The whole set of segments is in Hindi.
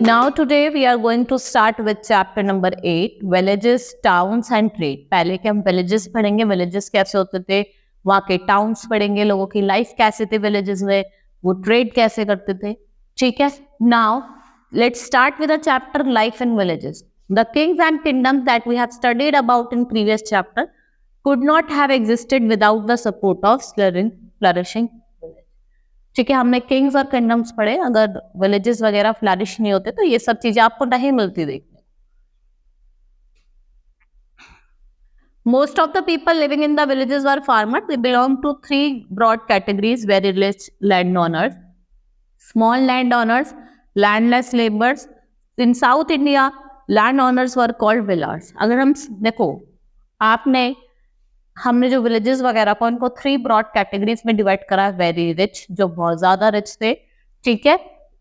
Now today we are going to start with chapter number 8, villages, towns and trade. पहले के हम villages पढ़ेंगे, villages कैसे होते थे, वहाँ के towns पढ़ेंगे, लोगों की life कैसे थी villages में, वो trade कैसे करते थे, ठीक है. Now let's start with the chapter life in villages. The kings and kingdoms that we have studied about in previous chapter could not have existed without the support of flourishing. ठीक है, हमने किंग्स और किंगडम्स पढ़े. अगर विलेजेस वगैरह फ्लरिश नहीं होते तो ये सब चीजें आपको नहीं मिलती देखने. Most of the people living in the villages were farmers. They belong to three broad categories: very rich landowners, small landowners, landless laborers. In South India, landowners were called villars. अगर हम देखो, हमने जो विलेजेस वगैरह को उनको 3 ब्रॉड कैटेगरीज में डिवाइड करा. वेरी रिच, जो बहुत ज्यादा रिच थे, ठीक है,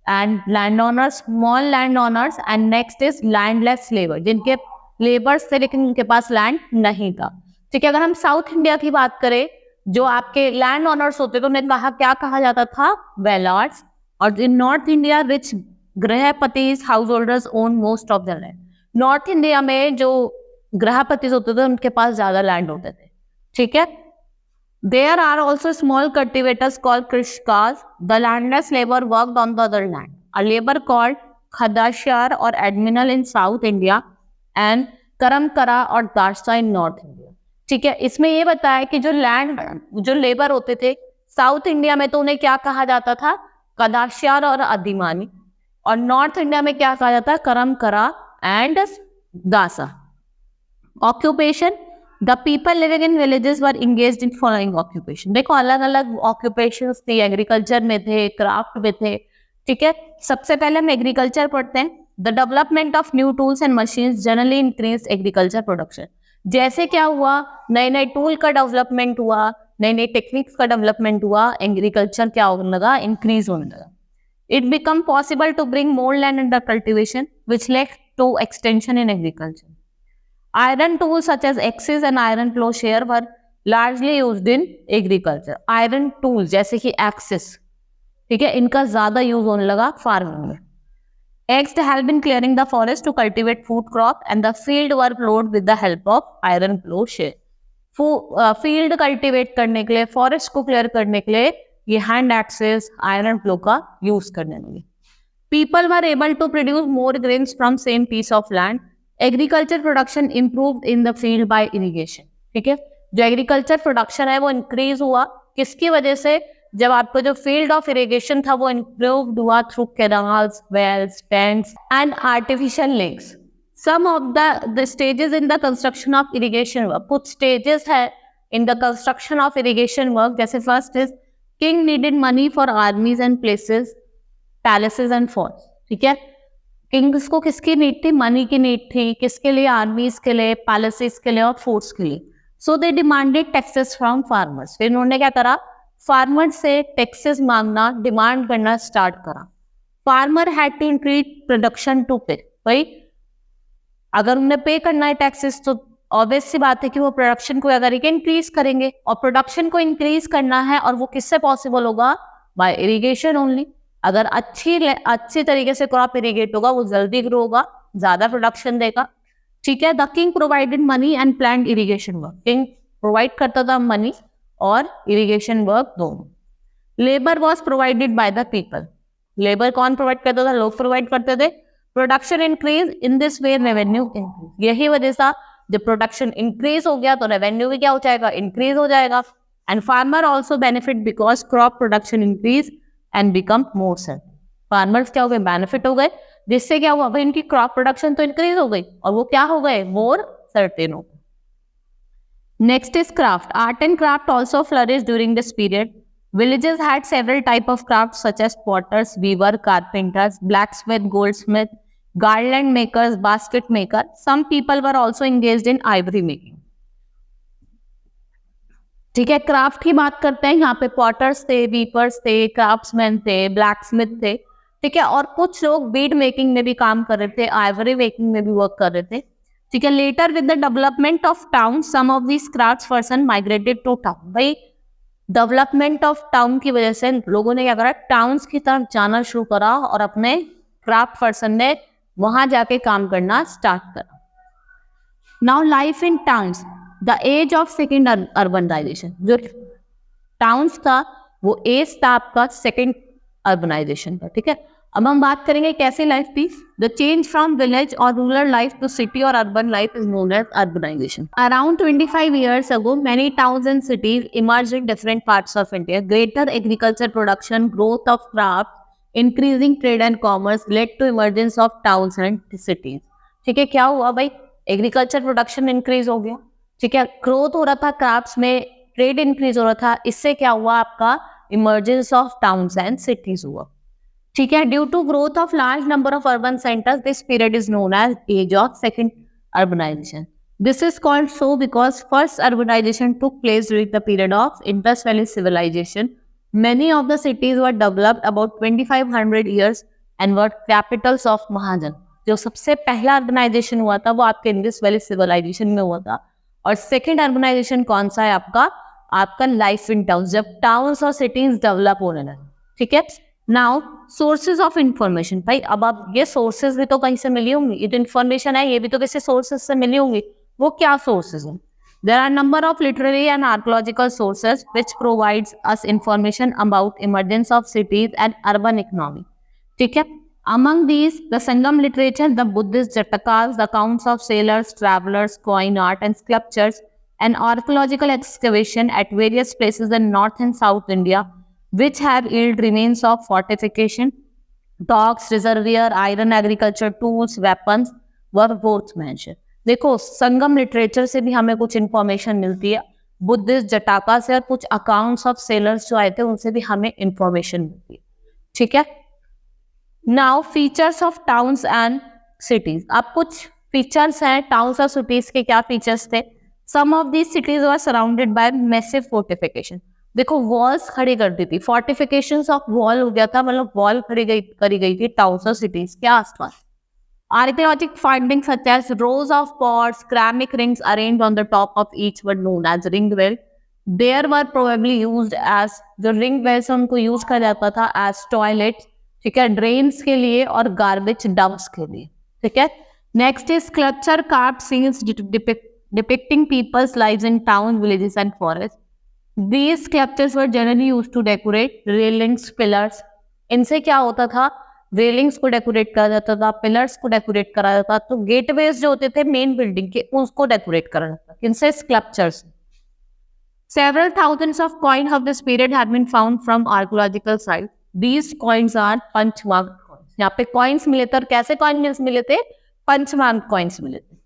and land owners, small land owners, and next is landless labour, जिनके लेबर्स थे लेकिन उनके पास लैंड नहीं था. ठीक है, अगर हम साउथ इंडिया की बात करें, जो आपके लैंड ओनर्स होते तो उन्हें क्या कहा जाता था? वेलार्ड्स. और in north India rich grihapati house holders own most of the land. North India में जो गृहपति होते थे उनके पास ज्यादा लैंड होते थे, ठीक है. There are also small cultivators called krishkas. The landless labor worked on the other land. A labor called khadashyar or adminal in South India and karamkara और दारसा in North India. ठीक है, इसमें ये बताया कि जो लेबर होते थे साउथ इंडिया में तो उन्हें क्या कहा जाता था? कदाश्यार और अधिमानी. और नॉर्थ इंडिया में क्या कहा जाता है? करमकरा एंड दासा. Occupation, The people living in villages were engaged in following occupation. देखो अलग अलग occupations थी, एग्रीकल्चर में थे, क्राफ्ट में थे, ठीक है. सबसे पहले हम एग्रीकल्चर पढ़ते हैं. The development of new tools and machines generally increased agriculture production. जैसे क्या हुआ, नए नए टूल का डेवलपमेंट हुआ, नई नई टेक्निक्स का डेवलपमेंट हुआ, एग्रीकल्चर क्या होने लगा? इंक्रीज होने लगा. It became possible to bring more land under cultivation, which led to extension in agriculture. Iron tools such as axes and iron plowshare were largely used in agriculture. Iron tools जैसे कि axes, ठीक है, इनका ज्यादा यूज होने लगा फार्मिंग में. Axes helped in clearing the forest to cultivate food crop and the field were plowed with the help of iron plowshare. Field cultivate करने के लिए, फॉरेस्ट को क्लियर करने के लिए ये हैंड एक्सेस, आयरन प्लो का यूज करने लगे. People were able to produce more grains from same piece of land. Agriculture production improved in the field by irrigation. ठीक है, जो एग्रीकल्चर प्रोडक्शन है वो इंक्रीज हुआ किसकी वजह से? जब आपको जो फील्ड ऑफ इरिगेशन था वो इम्प्रूव्ड हुआ through canals, wells, tanks and artificial lakes. Some of the stages in the construction of irrigation work. कुछ स्टेजेस है in the construction of irrigation work. जैसे first is king needed money for armies and places, palaces and forts. ठीक है, किंग्स को किसकी नीड थी? मनी की नीड थी. किसके लिए? आर्मीज के लिए, पैलेसेस के लिए और फोर्ट्स के लिए. So they demanded taxes from farmers. फिर उन्होंने क्या करा? फार्मर्स से टैक्सेस मांगना, डिमांड करना स्टार्ट करा. Farmer had to increase production to pay. भाई अगर उन्हें पे करना है टैक्सेस तो ऑब्वियस सी बात है कि वो प्रोडक्शन को अगर इंक्रीज करेंगे. और प्रोडक्शन को इंक्रीज करना है और वो किससे पॉसिबल होगा? By irrigation only. अगर अच्छी तरीके से क्रॉप इरिगेट होगा वो जल्दी ग्रो होगा, ज्यादा प्रोडक्शन देगा. ठीक है, the king provided money and planned irrigation work. King provide करता था मनी और इरिगेशन वर्क दोनों. Labour was provided by the people. Labour कौन प्रोवाइड करता था? लोग प्रोवाइड करते थे. Production increase, in this way revenue increase. यही वजह से जब प्रोडक्शन इंक्रीज हो गया तो रेवेन्यू भी क्या हो जाएगा? इंक्रीज हो जाएगा. And farmer also benefit because crop production increase and become more certain. Farmers क्या हो गए? बेनिफिट हो गए, जिससे क्या हुआ? इनकी क्रॉप प्रोडक्शन तो इंक्रीज हो गई और वो क्या हो गए? मोर सर्टेन हो गए. Next is craft. Art and craft also flourish during this period. Villages had several type of craft such as potters, weaver, carpenters, blacksmith, goldsmith, garland makers, basket maker. Some people were also engaged in ivory making. ठीक है, क्राफ्ट की बात करते हैं. यहाँ पे पॉटर्स थे, वीपर्स थे, क्राफ्ट्समैन थे, ब्लैकस्मिथ थे. ठीक है, और कुछ लोग बीड मेकिंग में भी काम कर रहे थे, आइवरी मेकिंग में भी वर्क कर रहे थे. ठीक है, later with the development of town some of these crafts person migrated to town. भाई डेवलपमेंट ऑफ टाउन की वजह से लोगों ने क्या करा? टाउन्स की तरफ जाना शुरू करा और अपने क्राफ्ट पर्सन ने वहां जाके काम करना स्टार्ट करा। Now life in towns, the age of second urbanisation, जो टाउन्स था वो एज था आपका सेकेंड अर्बनाइजेशन का, ठीक है। अब हम बात करेंगे कैसे लाइफ थी। द चेंज फ्रॉम विलेज और रूरल लाइफ टू सिटी और urban life is known as urbanisation. Around 25 years ago, many towns and cities emerged in different parts of India. Greater agriculture production, growth of crafts, increasing trade and commerce led to emergence of towns and cities. ठीक है, क्या हुआ भाई, एग्रीकल्चर प्रोडक्शन इंक्रीज हो गया, ठीक है, ग्रोथ हो रहा था क्राफ्ट्स में, ट्रेड इंक्रीज हो रहा था, इससे क्या हुआ आपका emergence of towns and cities हुआ, ठीक है। Due to growth of large number of urban centres, this period is known as age of second urbanisation. This is called so because first urbanization took place during the period of Indus Valley civilization. Many of the cities were developed about 2500 years and were capitals of Mahajan. जो सबसे पहला अर्बनाइजेशन हुआ था वो आपके इंडस वैली सिविलाइजेशन में हुआ था। और सेकंड अर्बनाइजेशन कौन सा है आपका, आपका लाइफ इन टाउन्स, जब टाउन्स और सिटीज डेवलप होने लगे, ठीक है। नाउ सोर्सेज ऑफ इंफॉर्मेशन, भाई अब आप ये सोर्सेज भी तो कहीं से मिली होंगी, ये जो इन्फॉर्मेशन है ये भी तो किसी सोर्सेज से मिली होंगी, वो क्या सोर्सेज हैं। There are number of literary and archaeological sources which provides us information about emergence of cities and urban economy, ठीक है। Among these, the Sangam literature, the Buddhist Jatakas, the accounts of sailors, travelers, coin art and sculptures, and archaeological excavation at various places in North and South India, which have yielded remains of fortification, docks, reservoir, iron agriculture tools, weapons, were both mentioned. देखो संगम लिटरेचर से भी हमें कुछ इंफॉर्मेशन मिलती है, बुद्धिस्ट जटाका से और कुछ अकाउंट्स ऑफ सेलर्स जो आए थे उनसे भी हमें इंफॉर्मेशन मिलती है, ठीक है। Now features of towns and cities, अब कुछ फीचर्स हैं टाउन्स और सिटीज के, क्या फीचर्स थे। Some of these cities were surrounded by massive fortification, देखो वॉल्स खड़ी कर दी थी, फोर्टिफिकेशंस ऑफ वॉल हो गया था, मतलब वॉल करी गई थी टाउन्स और सिटीज के आसपास। Archaeological findings such as rows of pots, ceramic rings arranged on the top of each were known as ring well. There were probably used as जो ring wells उनको use किया जाता था as toilets, ठीक है, drains के लिए और garbage dumps के लिए, ठीक है। Next is sculpture carved scenes depicting people's lives in town, villages and forests. These sculptures were generally used to decorate railings, pillars. इनसे क्या होता था, रेलिंग्स को डेकोरेट करा जाता था, पिलर्स को डेकोरेट करा जाता था, तो गेटवेज जो होते थे मेन बिल्डिंग के उसको डेकोरेट करा जाता था, इनसे sculptures. Several thousands of coins of this period have been found from archaeological sites. These coins are पंचमांक coins. यहाँ पे coins मिले थे और कैसे coins मिले थे, पंचमांक coins मिले थे।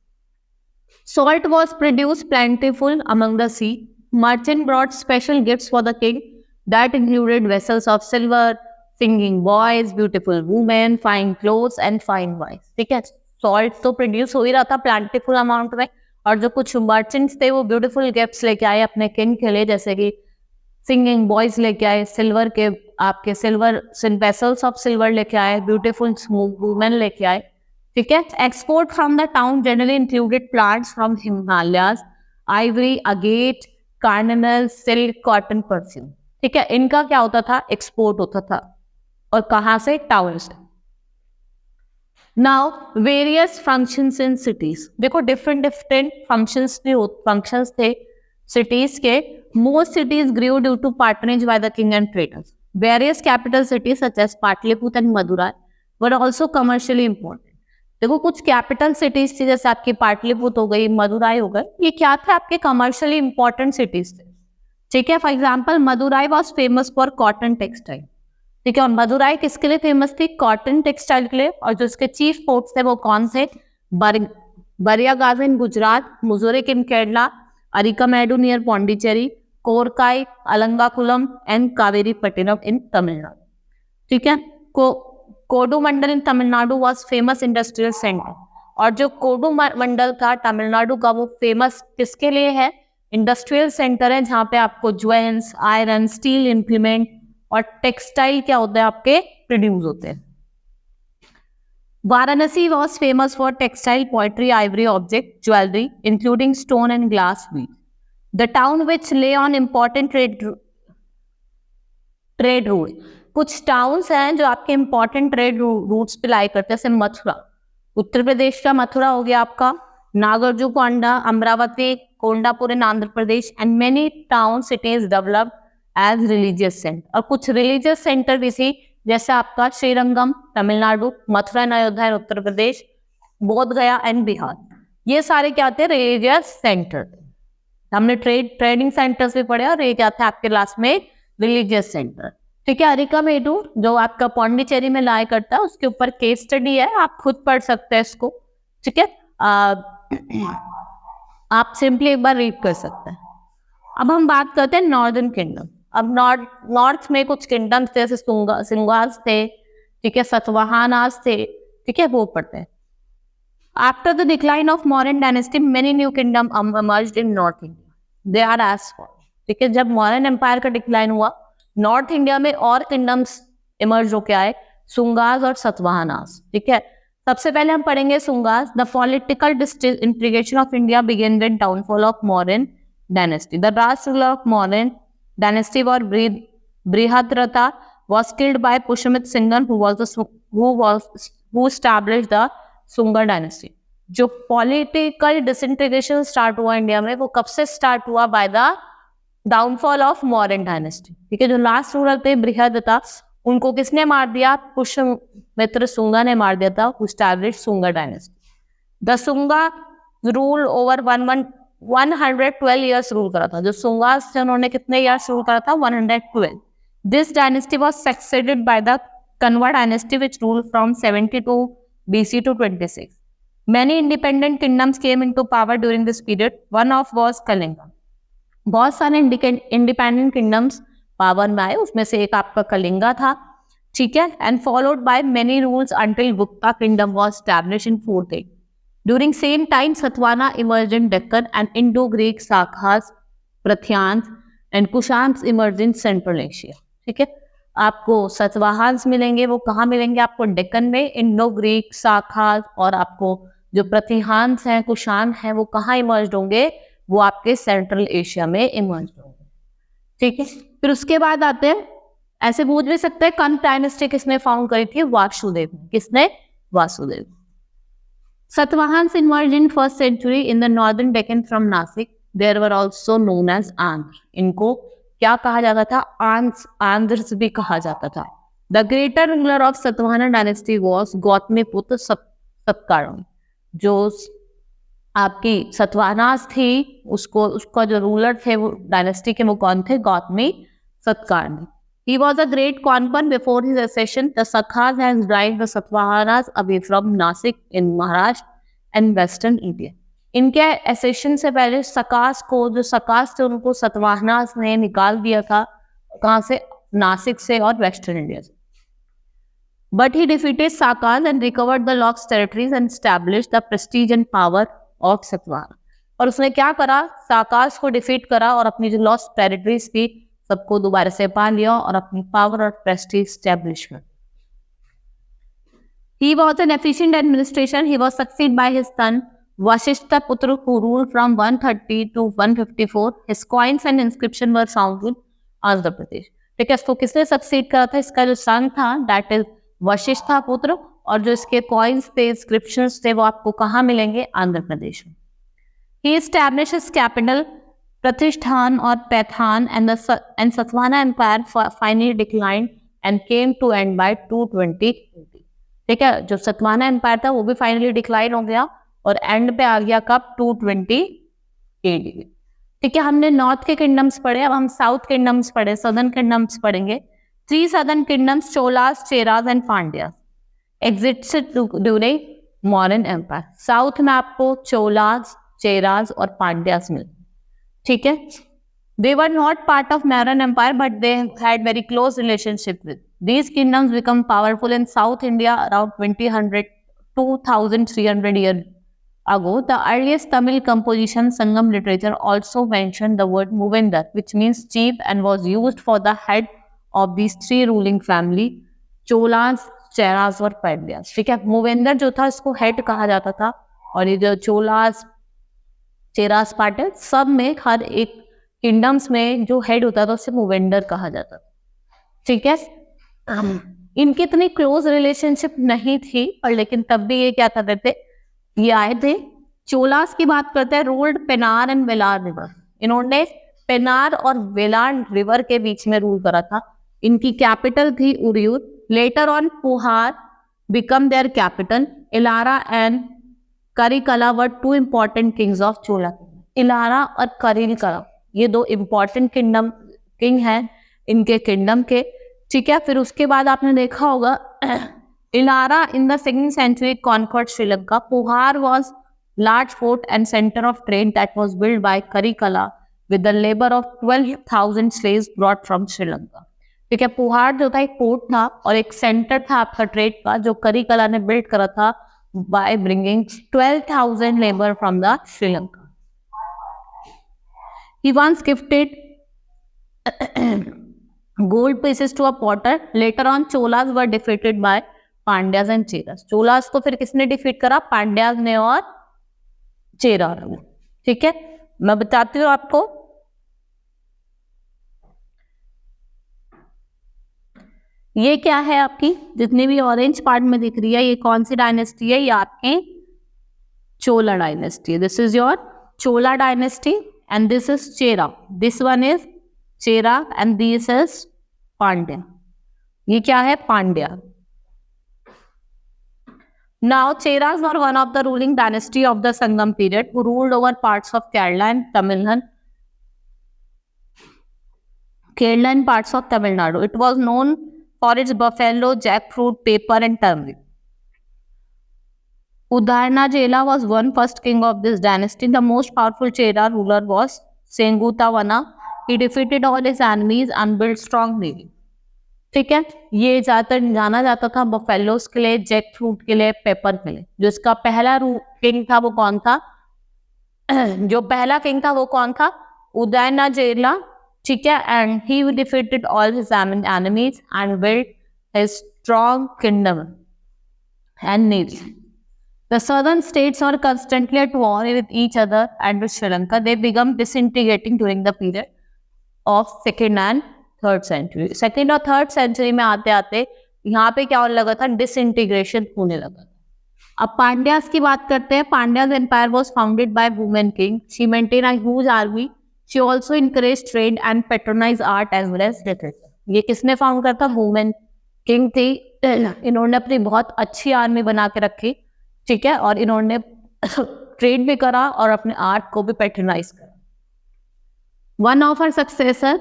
Salt was produced plentiful among the sea. Merchant brought special gifts for the king that included vessels of silver, singing boys, beautiful women, fine clothes and fine wines, ठीक है। सॉल्ट तो प्रोड्यूस हो ही रहा था प्लांटिफुल अमाउंट में, और जो कुछ मर्चेंट्स थे वो ब्यूटीफुल गिफ्ट्स लेके आए अपने किंग के लिए, जैसे कि सिंगिंग बॉयज लेके आए, सिल्वर के आपके सिल्वर वेसल्स ऑफ सिल्वर लेके आए, ब्यूटीफुल वुमेन लेके आए, ठीक है। Export from the town generally included plants from Himalayas, ivory, agate, carnelian, silk, cotton, perfume, ठीक है। इनका क्या होता था, एक्सपोर्ट होता था, और कहां से, टाउन से। Now various functions in cities, देखो डिफरेंट फंक्शंस थे सिटीज के। Most cities grew due to patronage by the king and traders. Various capital cities such as Pataliputra and Madurai were also commercially important. देखो कुछ कैपिटल सिटीज थी जैसे आपकी पाटलिपुत्र हो गई, मदुराई हो गई, ये क्या था, आपके कमर्शियली इंपॉर्टेंट सिटीज थे, ठीक है। For example Madurai was famous for cotton textile, ठीक है। और मदुराई किसके लिए फेमस थी, कॉटन टेक्सटाइल के लिए। और जो इसके चीफ पोर्ट्स थे वो कौन से, Barygaza in Gujarat, Muziris in Kerala, Arikamedu near Pondicherry, Korkai, Alagankulam and Kaveripattinam in Tamil Nadu, ठीक है। Kodumanal in Tamil Nadu was famous industrial centre, और जो कोडुमंडल था तमिलनाडु का वो फेमस किसके लिए है, इंडस्ट्रियल सेंटर है, जहाँ पे आपको ज्वेल्स, आयरन, स्टील इम्प्लीमेंट और टेक्सटाइल क्या होते हैं आपके प्रोड्यूस होते हैं। Varanasi was famous for textile, poetry, Ivory object, jewellery including stone and glass Beed. The town विच ले ऑन इम्पोर्टेंट ट्रेड रूट, कुछ टाउन्स हैं जो आपके इंपॉर्टेंट ट्रेड रूट्स पे लाई करते हैं, जैसे मथुरा, उत्तर प्रदेश का मथुरा हो गया आपका, Nagarjunakonda, Amaravati, Kondapur in Andhra Pradesh, and many town cities developed as religious centre. और कुछ रिलीजियस सेंटर भी थी, जैसे आपका Srirangam Tamil Nadu, Mathura and Ayodhya in Uttar Pradesh, Bodh Gaya and Bihar. ये सारे क्या थे? Religious centre. हमने ट्रेडिंग सेंटर्स भी पढ़े और ये क्या थे आपके लास्ट में? Religious centre. ठीक है, अरिकामेडू जो आपका पौंडीचेरी में लाई करता है, उसके ऊपर केस स्टडी है, आप खुद पढ़ सकते हैं इसको। ठीक है, आप सिंपली एक बार रीड कर सकते हैं। अब हम बात करते हैं नॉर्दर्न किंगडम। अब नॉर्थ में कुछ किंगडम्स थे, जैसे सुंगास थे, ठीक है, सतवाहानास थे, ठीक है, वो पढ़ते हैं। After the decline of Mauryan dynasty many new kingdom emerged in north India. They are as follows. ठीक है, जब मौर्यन एम्पायर का डिक्लाइन हुआ, नॉर्थ इंडिया में और किंगडम्स इमर्ज होके आए, सुंगास और सतवाहानास। ठीक है, सबसे पहले हम पढ़ेंगे Sungas. The political integration of India began with downfall of Mauryan dynasty. The last ruler of Mauryan dynasty was Brihadrata was killed by Pushymit Singham who established the Sunga dynasty। जो पॉलिटिकल डिसइंटीग्रेशन स्टार्ट हुआ इंडिया में, वो कब से स्टार्ट हुआ? By the downfall of Mauryan dynasty. ठीक है, जो लास्ट रूलर थे बृहदत्ता, उनको किसने मार दिया? पुष्यमित्र सुंगा ने मार दिया था, establish Sunga dynasty. The Sunga rule over 112 years rule करा था। जो सुंगास थे उन्होंने कितने ईयर्स रूल करा था? 112। This dynasty was succeeded by the Kanva dynasty which ruled from 72 BC to 26। Many independent kingdoms came into power during this period. One of was Kalinga. बहुत सारे इंडिपेंडेंट किंगडम्स पावर में आए, उसमें से एक आपका कलिंगा था। ठीक है, and followed by many rules until Gupta kingdom was established in 4th। During same time, Satavahana emerged in Deccan and Indo-Greek Sakhas, Prathyans and Kushans emerged in Central Asia। ठीक है, आपको सतवाहान्स मिलेंगे, वो कहाँ मिलेंगे? आपको डेक्कन में, इंडो ग्रीक शाखास, और आपको जो प्रतिहान्स हैं, कुशान हैं, वो कहाँ इमर्ज होंगे? वो आपके सेंट्रल एशिया में इमर्ज होंगे। ठीक है, फिर उसके बाद आते हैं, ऐसे पूछ भी सकते हैं कंस डायनेस्टी किसने फाउंड करी थी? वासुदेव। किसने? Vasudev. Satavahans emerged in 1st century in the northern Deccan from Nasik. There were also known as Andhra। इनको क्या कहा जाता था? आंध्र भी कहा जाता था। The greater ruler of Satavahana dynasty was Gautamiputra सत्कारणी। जो आपकी सतवाहनास थी, उसका जो रूलर थे वो डायनेस्टी के, वो कौन थे? Gautami सत्कारणी। He was a great conqueror before his accession. The Sakhas has driven the Satavahanas away from Nasik in Maharashtra and Western India। इनके accession से पहले सकास जो सकास थे, उनको सतवाहनास ने निकाल दिया था। कहाँ से? नासिक से और वेस्टर्न इंडिया से। But he defeated Sakas and recovered the lost territories and established the prestige and power of Satavahana। और उसने क्या करा? साकास को डिफीट करा और अपनी जो लॉस्ट टेरिटरीज थी सबको दोबारा से पा लिया और अपनी पावर और Prestige establishment. He was an efficient administration. He was succeeded by his son Vasishtha Putra who ruled from 130 to 154। His coins and inscription were found in Andhra Pradesh. ठीक है, इसको किसने सक्सीड करा था? इसका जो सन था, दैट इज वशिष्ठा पुत्र, और जो इसके कॉइन्स थे, इंस्क्रिप्शंस थे, वो आपको कहाँ मिलेंगे? आंध्र प्रदेश में। He established his capital Pratishthan or Pathan, and Satavahana Empire finally declined and came to end by 220। ठीक है, जो सतवाहना एम्पायर था वो भी फाइनली डिक्लाइन हो गया और एंड पे आ गया कब? 220 AD। ठीक है, हमने नॉर्थ के किंगडम्स पढ़े, अब हम साउथ किंगडम्स पढ़े, सदर्न किंगडम्स पढ़ेंगे। 3 southern kingdoms, Cholas, Cheras and Pandyas, existed during Mauryan empire. South में आपको चोलास, चेरास और पांड्यास मिलते। ठीक है, they were not part of Mauryan Empire but they had very close relationship with these kingdoms become powerful in South India around 2300 years ago। The earliest Tamil composition Sangam literature also mentioned the word Movendar which means chief and was used for the head of these 3 ruling family Cholas, Cheras और Pandyas। ठीक है, मूवेंदर जो था इसको हेड कहा जाता था, और ये जो चोलास, चेरास पार्ट है, सब में हर एक किंगडम्स में जो हेड होता था उसे मूवेंडर कहा जाता था। ठीक है, इनकी इतनी क्लोज रिलेशनशिप नहीं थी, पर लेकिन तब भी ये क्या करते थे, ये आए थे। चोलास की बात करते हैं, ruled Penner and Vellar river. इन्होंने पेनार और वेलार रिवर के बीच में रूल करा था। इनकी कैपिटल थी Uraiyur. Later on Puhar became their capital. Elara and Karikala were two important kings of Chola. Elara और करिकला ये दो इंपॉर्टेंट किंग हैं इनके किंगडम के, ठीक है। फिर उसके बाद आपने देखा होगा Elara in the 2nd century conquered Sri Lanka. Puhar was large fort and center of trade that was built by Karikala with the labor of 12,000 slaves brought from Sri Lanka. ठीक है, पुहार जो था एक पोर्ट था और एक सेंटर था आपका ट्रेड का, जो करिकला ने बिल्ड करा था by bringing 12,000 labor from the Sri Lanka. He once gifted gold pieces to a potter. Later on Cholas were defeated by Pandyas and Cheras. Cholas को फिर किसने डिफीट करा? पांड्यास ने और चेरा ने। ठीक है, मैं बताती हूँ आपको। ये क्या है आपकी, जितनी भी ऑरेंज पार्ट में दिख रही है, ये कौन सी डायनेस्टी है? ये आपकी चोला डायनेस्टी है। This is your Chola dynasty and this is Chera. This one is Chera and this is Pandya. ये क्या है? Pandya. Now Cheras were one of the ruling dynasty of the Sangam period who ruled over parts of Kerala and Tamil Nadu. Kerala and parts of Tamil Nadu. It was known for its buffalo, jackfruit, pepper and turmeric. Udarna Jela was one first king of this dynasty. The most powerful Chera ruler was Sengutavana. He defeated all his enemies and built strong navy. ठीक है, ये ज्यादातर जाना जाता था बफेलोस के लिए, जैक फ्रूट के लिए, पेपर के लिए। जो इसका पहला किंग था वो कौन था? जो पहला किंग था वो कौन था? उदयना जेला। ठीक है, and he defeated all his enemies and built his strong kingdom and navy. The southern states are constantly at war with each other and with Sri Lanka. They began disintegrating during the period of 2nd and 3rd century. 2nd और 3rd century में आते आते यहाँ पे क्या होने लगा था? डिसइंटीग्रेशन होने लगा। अब पांड्यास की बात करते हैं। Pandyas empire was founded by women king. She maintained a huge army. She also encouraged trade and patronized art as well as literature. ये किसने फाउंड करता? वुमेन किंग थी। इन्होंने अपनी बहुत अच्छी आर्मी बना के रखी, ठीक है, और इन्होंने ट्रेड भी करा और अपने आर्ट को भी पैट्रोनाइज करा। One of her successor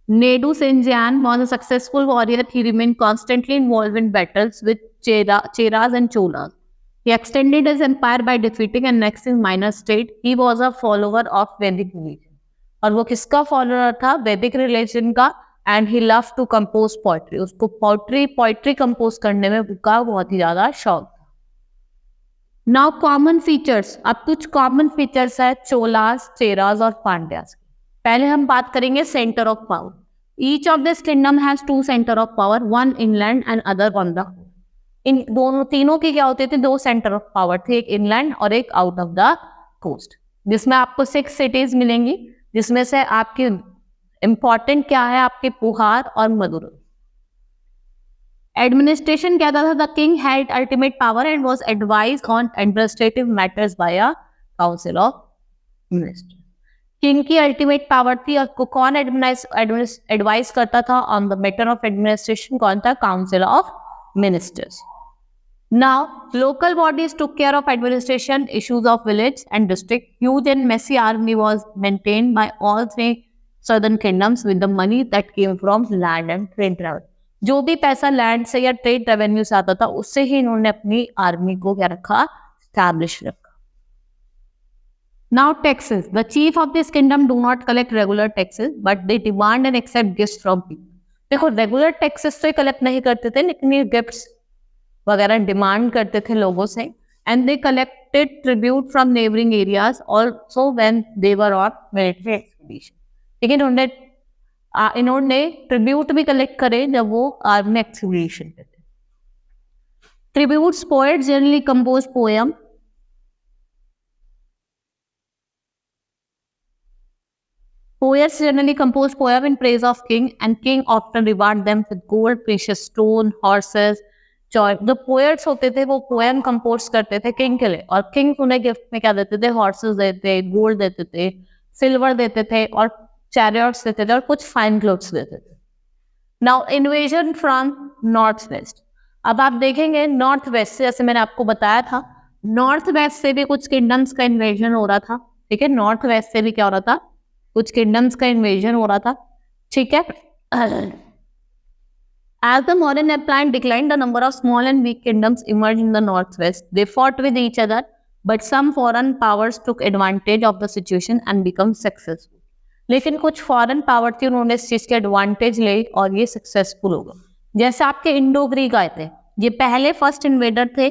Nedunjeliyan was a successful warrior. He remained constantly involved in battles with Cheras and Cholas. He extended his empire by defeating and annexing minor state. He was a follower of Vedic religion. और वो किसका फॉलोअर था? वैदिक रिलीजन का। And he love to compose poetry. उसको पोइट्री कंपोज करने में उसका बहुत ही ज्यादा शौक था। Now common features. अब कुछ कॉमन फीचर्स है चोलास, चेरास और पांड्यास। पहले हम बात करेंगे centre of power. Each of this kingdom has 2 centre of power, one inland and other on the. इन दोनों तीनों के क्या होते थे? 2 सेंटर ऑफ पावर थे, एक इनलैंड और एक आउट ऑफ द कोस्ट, जिसमें आपको 6 सिटीज मिलेंगी, जिसमें से आपकी इंपॉर्टेंट क्या है? आपके पुहार और मदुरै। एडमिनिस्ट्रेशन क्या था? The king had ultimate power and was advised on administrative matters by a council of ministers. King की अल्टीमेट पावर थी और को कौन एडवाइज करता था on the matter of administration? कौन था? Council of ministers. Now, local bodies took care of administration issues of village and district. Huge and messy army was maintained by all 3 southern kingdoms with the money that came from land and trade revenue. जो भी पैसा लैंड से या ट्रेड रेवेन्यू से आता था, उससे ही इन्होंने अपनी आर्मी को क्या रखा? स्टैब्लिश रखा। Now taxes. The chief of this kingdom do not collect regular taxes, but they demand and accept gifts from people. देखो, रेगुलर टैक्सेस तो कलेक्ट नहीं करते थे, लेकिन ये गिफ्ट्स वगैरह डिमांड करते थे लोगों से। And they collected tribute from neighbouring areas also when they were on military expedition. लेकिन इन्होंने ट्रिब्यूट भी कलेक्ट करे जब वो आर्मी एक्सपीडिशन पे थे। Tributes poet generally compose poem. Poets generally compose poem in praise of king, and king often reward them with gold, precious stone, horses, joy. जो poets होते थे वो poem compose करते थे king के लिए, और king उन्हें गिफ्ट में क्या देते थे? horses देते थे, gold देते थे, silver देते थे, और chariots देते थे, और कुछ fine clothes देते थे. Now invasion from north west. अब आप देखेंगे नॉर्थ वेस्ट से, जैसे मैंने आपको बताया था, नॉर्थ वेस्ट से भी कुछ किंगडम्स का इन्वेजन हो रहा था. ठीक है, नॉर्थ वेस्ट से भी क्या हो रहा था? कुछ किंगडम्स का इन्वेजन हो रहा था. ठीक है. As the modern empire declined, the number of small and weak kingdoms emerged in the northwest. They fought with each other, but some foreign powers took advantage of the situation and became successful. लेकिन कुछ फॉरेन पावर थी, उन्होंने इस चीज के एडवांटेज ले और ये सक्सेसफुल हो गए. जैसे आपके इंडो ग्रीक आए थे, ये पहले फर्स्ट इन्वेडर थे.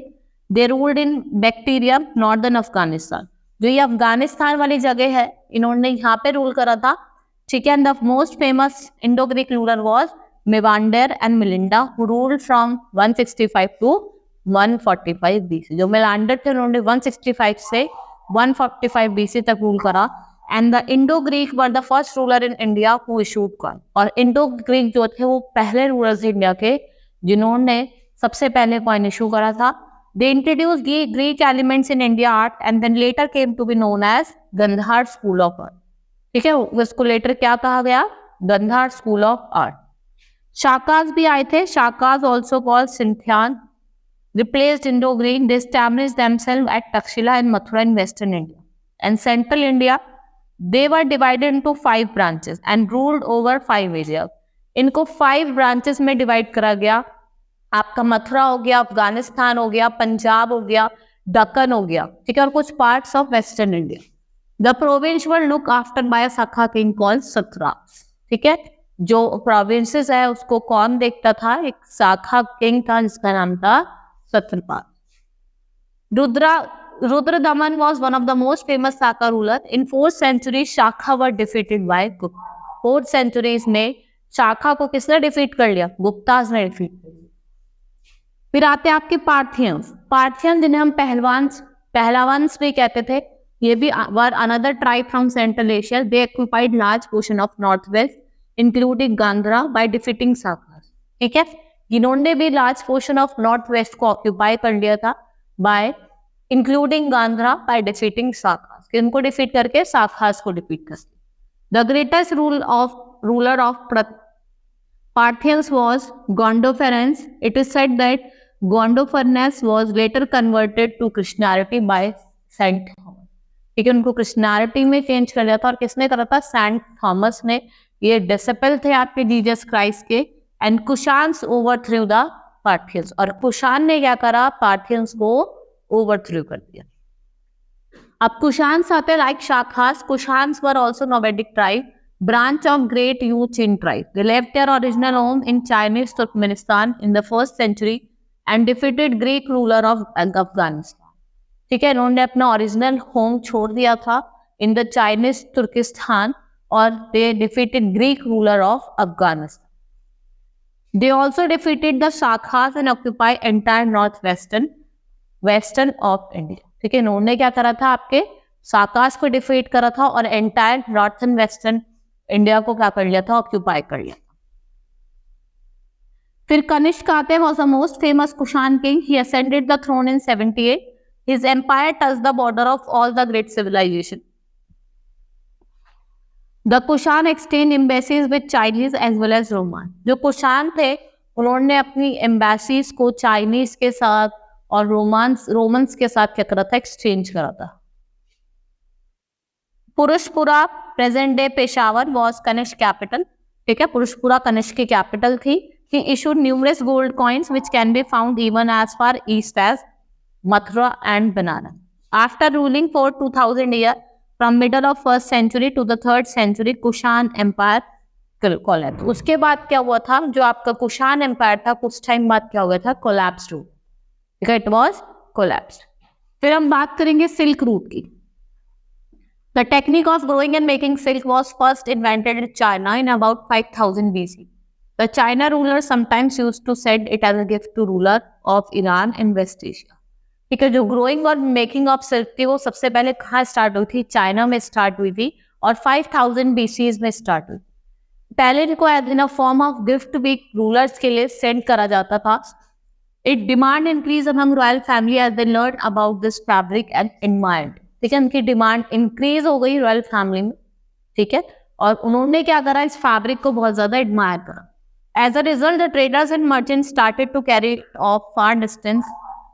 दे रूल्ड इन बैक्टीरिया नॉर्दर्न अफगानिस्तान. जो ये अफगानिस्तान वाली जगह है, इन्होंने यहाँ पे रूल करा था. ठीक है. And the most famous Indo Greek ruler was Menander and Milinda, who ruled from 165 to 145 BC. जो मेलांडर थे उन्होंने 165 से 145 बीसी तक रूल करा. And the Indo Greek were the first ruler in India who issued coin. और इंडो ग्रीक जो थे वो पहले रूलर्स इंडिया के जिन्होंने सबसे पहले कॉइन इशू करा था. They introduced the Greek elements in India art and then later came to be known as Gandhar School of Art. ठीक है, उसको लेटर क्या कहा गया? Gandhara school of art. Shakas भी आए थे. Shakas also called Scythian, replaced Indo-Greek. They established themselves at Takshila and Mathura in western India. And central India, they were divided into 5 branches and ruled over 5 areas. इनको 5 branches में डिवाइड करा गया. आपका मथुरा हो गया, अफगानिस्तान हो गया, पंजाब हो गया, दक्कन हो गया. ठीक है, और कुछ parts of western India. The province were look after bye साखा किंग कॉल्ड सत्रा. ठीक है, जो प्रोविंसेस है उसको कौन देखता था? एक साखा किंग था जिसका नाम था सत्रपाल. Rudradaman was one of the most famous Saka ruler. In 4th century, Shaka were defeated by Gupta. 4th centuries में शाखा को किसने डिफीट कर लिया? गुप्ताज ने डिफीट कर लिया. फिर आते हैं आपके पार्थियंस. पार्थियन जिन्हें हम पहलवान्स भी कहते थे, ये भी were another tribe from central Asia. They occupied large portion of north west including Gandhara by defeating Sakas. ठीक है, इन्होंने भी large portion of north west को ऑक्यूपाई कर लिया था by including Gandhara by defeating Sakas. इनको डिफीट करके साकास को डिफीट कर. The greatest ruler of Parthians was Gondophares. It is said that Gondophares was later converted to Christianity by Saint Thomas. ठीक है, उनको क्रिश्चियनिटी में चेंज कर दिया था. और किसने करा था? सेंट थॉमस ने. ये डिसिपल थे आपके जीसस क्राइस्ट के. And Kushans overthrew the Parthians. और कुशान ने क्या करा? पार्थियंस को ओवरथ्रू कर दिया. अब कुशान्स आते like Shakas. Kushans were also nomadic tribe, branch of great Yu Qin tribe. They left their original home in Chinese Turkmenistan in the 1st century and defeated Greek ruler of Afghanistan. ठीक है, इन्होंने अपना ओरिजिनल होम छोड़ दिया था इन द चाइनीज तुर्किस्तान और they defeated Greek ruler of Afghanistan. They also defeated the Shakas and occupy entire north western of India. ठीक है, इन्होंने क्या करा था? आपके शाकास को डिफीट करा था और एंटायर नॉर्थन वेस्टर्न इंडिया को क्या कर लिया था? ऑक्यूपाई कर लिया था. फिर कनिष्क आते हैं. was the most famous Kushan king. He ascended the throne in 78. His empire touched the border of all the great civilization. The Kushan exchanged embassies with Chinese as well as Roman. जो कुशान थे उन्होंने अपनी एम्बेसीज को चाइनीज के साथ और रोमन्स के साथ क्या करा था? एक्सचेंज करा था. Purushapura present day Peshawar was Kanishka capital. ठीक है, पुरुषपुरा कनिष्क की कैपिटल थी. He issued numerous gold coins which can be found even as far east as Mathura and Banana. After ruling for 2000 years, from middle of 1st century to the 3rd century, Kushan Empire collapsed. उसके बाद क्या हुआ था? जो आपका कुशान एम्पायर था कुछ टाइम बाद क्या हुआ था? कोलैप्स्ड. ठीक है, इट वाज कोलैप्स्ड. फिर हम बात करेंगे सिल्क रूट की. The technique of growing and making silk was first invented in China in about 5000 BC. The China rulers sometimes used to send it as a gift to ruler of Iran and West Asia. ठीक है, जो ग्रोइंग और मेकिंग ऑफ सिल्क थी वो सबसे पहले कहाँ स्टार्ट हुई थी? चाइना में स्टार्ट हुई थी. और 5000 BC में स्टार्ट हुई। पहले इनको in a form of gift भी रूलर्स के लिए सेंड करा जाता था। It demand increase among royal family as they learn about this fabric and admired. ठीक है, उनकी डिमांड इंक्रीज हो गई रॉयल फैमिली में। ठीक है, और उन्होंने क्या करा, इस फैब्रिक को बहुत ज्यादा एडमायर करा। As a result, the traders and merchants started to carry it off far distance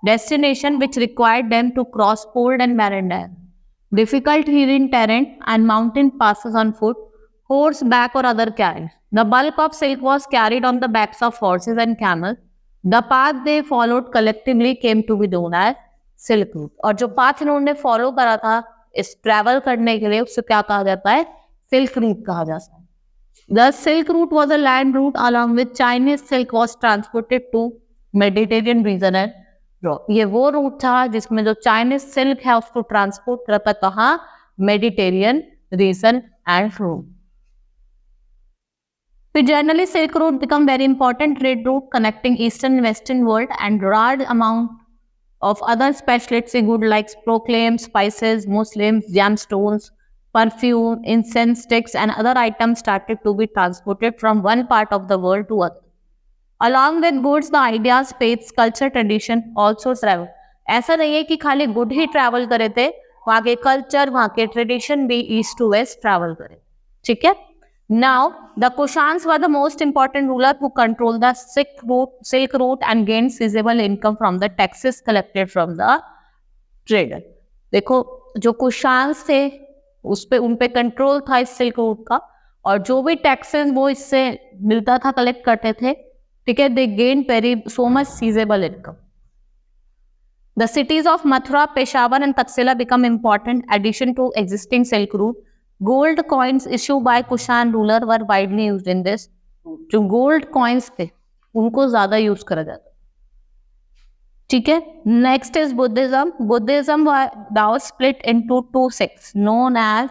destination, which required them to cross cold and barren land, difficult terrain and mountain passes on foot, horseback or other carriage. The bulk of silk was carried on the backs of horses and camels. The path they followed collectively came to be known as Silk Route. और जो path इन्होंने follow करा था इस travel करने के लिए, उससे क्या कहा जाता है, Silk Route कहा जाता है। The Silk Route was a land route along which Chinese silk was transported to Mediterranean region and Europe. ये वो रूट था जिसमें जो चाइनीज सिल्क है उसको ट्रांसपोर्ट करता कहाँ, मेडिटेरियन रीजन एंड यूरोप। फिर generally silk route become very important trade route connecting eastern and western world and large amount of other specialty goods like proclaims, spices, Muslims, gemstones, perfume, incense sticks and other items started to be transported from one part of the world to other. Along with goods, the ideas, faiths, culture, tradition also travel. ऐसा नहीं है कि खाली गुड ही ट्रैवल करे थे, वहाँ के कल्चर, वहाँ के ट्रेडिशन भी ईस्ट टू वेस्ट ट्रैवल करे। ठीक है, now the Kushans were the most important ruler who control the silk route and gain sizeable income from the taxes collected from the trader. देखो, जो कुशान्स थे उस पे उन पे कंट्रोल था इस सिल्क रूट का, और जो भी टैक्सेस वो इससे मिलता था कलेक्ट करते थे। ठीक है, they gain very so much sizeable income. The cities of Mathura, Peshawar and Takshashila became important addition to existing silk route. Gold coins issue by Kushan ruler were widely used in this. जो गोल्ड कॉइन्स थे उनको ज्यादा यूज करा जाता। ठीक है, next is Buddhism. Buddhism now split into two sects known as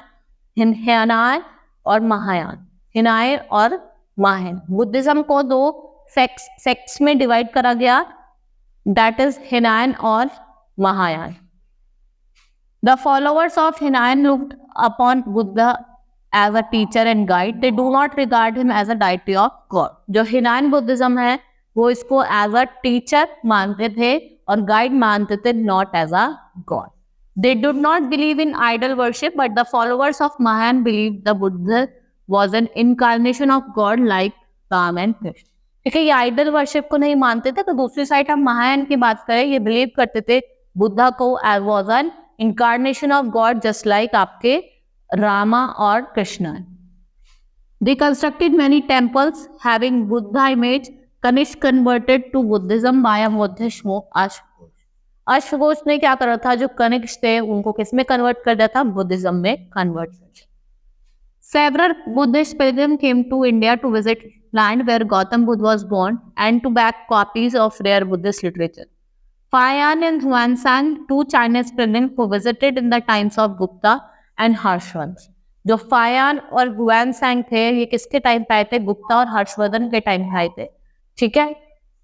Hinaya और महायान। हिनाय और महायान, बुद्धिज्म को दो सेक्ट्स में डिवाइड करा गया, दैट इज हिनायन और Mahayana. The followers of Hinayana looked upon Buddha as a teacher and guide, they do not regard him as a deity of god. जो हिनायन बुद्धिज्म है वो इसको एज अ टीचर मानते थे और गाइड मानते थे, not as a god. They did not believe in idol worship, but the followers of Mahayana believe the Buddha was an incarnation of god like Ram and Krishna. ठीक है, ये आइडल वर्शिप को नहीं मानते थे। तो दूसरी साइड हम महायान की बात करें, ये बिलीव करते थे बुद्धा को as was an incarnation of God just like आपके रामा और कृष्णा। दे constructed many temples having Buddha image. Kanishka converted to Buddhism bye अश्वघोष। अश्वघोष ने क्या करा था, जो कनिष्क थे उनको किसमें कन्वर्ट कर दिया था, बुद्धिज्म में कन्वर्ट कर दिया। Several Buddhist pilgrims came to India to visit land where Gautam Buddha was born and to back copies of rare Buddhist literature. Fayan and Huansang, two Chinese pilgrims who visited in the times of Gupta and Harshvardhan. जो फायान और हुआनसांग थे ये किसके टाइम पे आए थे, गुप्ता और हर्षवर्धन के टाइम पे आए थे। ठीक है,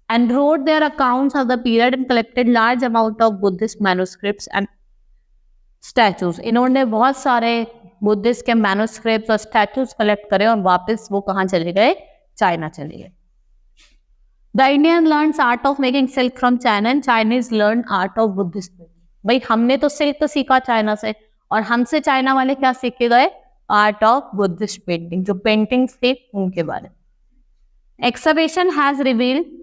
and wrote their accounts of the period and collected large amount of Buddhist manuscripts and statues. इन्होंने बहुत सारे बुद्धिस्ट के मैन्युस्क्रिप्ट्स और स्टैचूज कलेक्ट करे और वापस वो कहाँ चले गए, चाइना चले गए। The Indian learns art of making silk from China and Chinese learn art of Buddhist. भाई हमने तो सिल्क तो सीखा चाइना से, और हमसे चाइना वाले क्या सीख के गए, आर्ट ऑफ बुद्धिस्ट पेंटिंग, जो पेंटिंग्स थे उनके बारे में। Excavation has revealed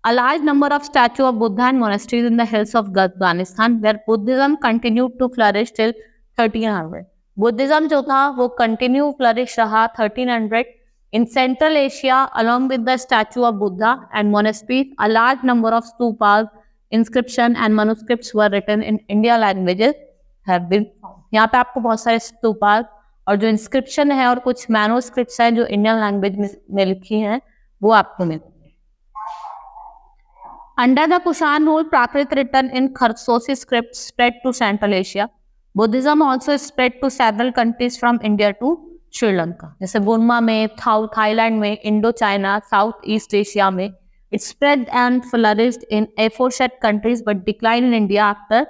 a large number of statues of Buddha and monasteries in the hills of Afghanistan, where Buddhism continued to flourish till 1300. Buddhism जो था वो continue flourish रहा 1300 in Central Asia, along with the statue of Buddha and monasteries. A large number of stupas, inscription and manuscripts were written in India languages have been found. यहाँ पे आपको बहुत सारे stupas और जो inscription है और कुछ manuscripts हैं जो Indian language में लिखी हैं वो आपको मिलेंगे। Under the Kushan rule, Prakrit written in Kharsosi script spread to Central Asia. Buddhism also spread to several countries from India to Sri Lanka. जैसे बुर्मा में, थाईलैंड में, Indo China, south east Asia में. It spread and flourished in aforesaid countries but declined in India after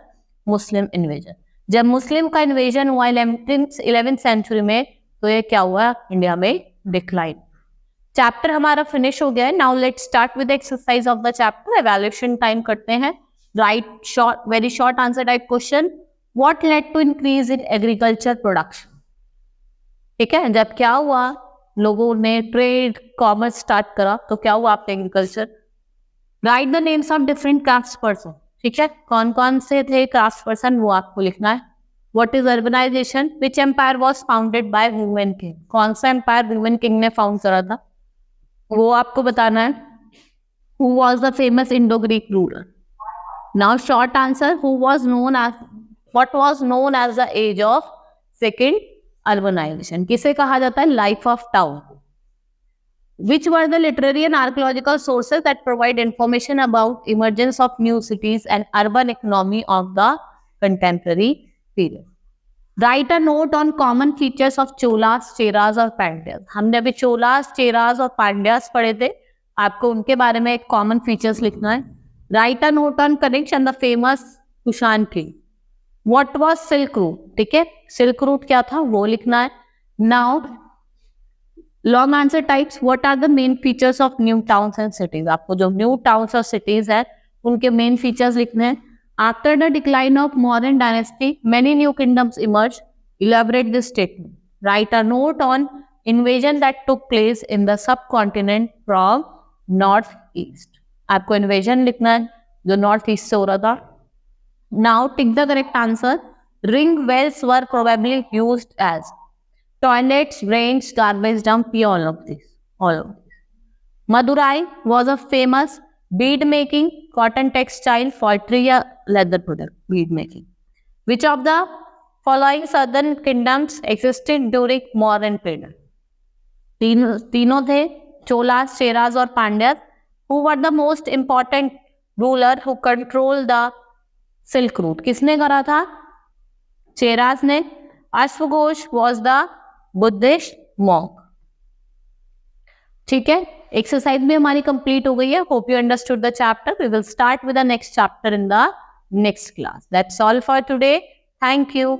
Muslim invasion. जब मुस्लिम का इन्वेजन हुआ 11th सेंचुरी में, तो ये क्या हुआ, इंडिया में डिक्लाइन। चैप्टर हमारा फिनिश हो गया है। Now let's start with exercise of the chapter. Evaluation time करते हैं। Write short, very short answer type question. What led to increase in agriculture production? ठीक है, जब क्या हुआ, लोगों ने ट्रेड कॉमर्स स्टार्ट करा, तो क्या हुआ आपका agriculture. Right the names of different craft person. ठीक है, कौन कौन से थे क्राफ्ट पर्सन, वो आपको लिखना है। What is urbanization? Which empire was founded by women king? कौन सा एम्पायर वुमेन किंग ने फाउंड करा था, वो आपको बताना है। Who was the famous Indo Greek ruler? Now short answer, who was known as, what was known as the age of second urbanization? किसे कहा जाता है, life of town. Which were the literary and archaeological sources that provide information about emergence of new cities and urban economy of the contemporary period? Write a note on common features of Cholas, Cheras और Pandyas. हमने अभी चोलास, चेरास और पांड्यास पढ़े थे, आपको उनके बारे में एक कॉमन फीचर्स लिखना है। Write a note on connection the famous Kushan king. What was Silk Route? ठीक है, सिल्क रूट क्या था वो लिखना है। Now long answer types, what are the main features of new towns and cities? आपको जो न्यू टाउन्स और सिटीज है उनके मेन फीचर्स लिखने हैं। After the decline of Mauryan dynasty many new kingdoms emerge, elaborate this statement. Write a note on invasion that took place in the subcontinent from north east. आपको इन्वेजन लिखना है जो नॉर्थ ईस्ट से हो रहा था। Now tick the correct answer. Ring wells were probably used as toilets, drains, garbage dump, all of this. Madurai was a famous bead making, cotton textile, poultry या leather product, bead making. Which of the following southern kingdoms existed during modern period? तीनों थे, चोलास, चेरास और Pandyas. Who were the most important ruler who controlled the Silk Route? किसने करा था, चेरास ने। अश्वघोष was the बुद्धिस्ट मॉन्क। ठीक है, एक्सरसाइज भी हमारी कंप्लीट हो गई है। Hope you understood the chapter. We will start with the next chapter in the next class. That's all for today. Thank you.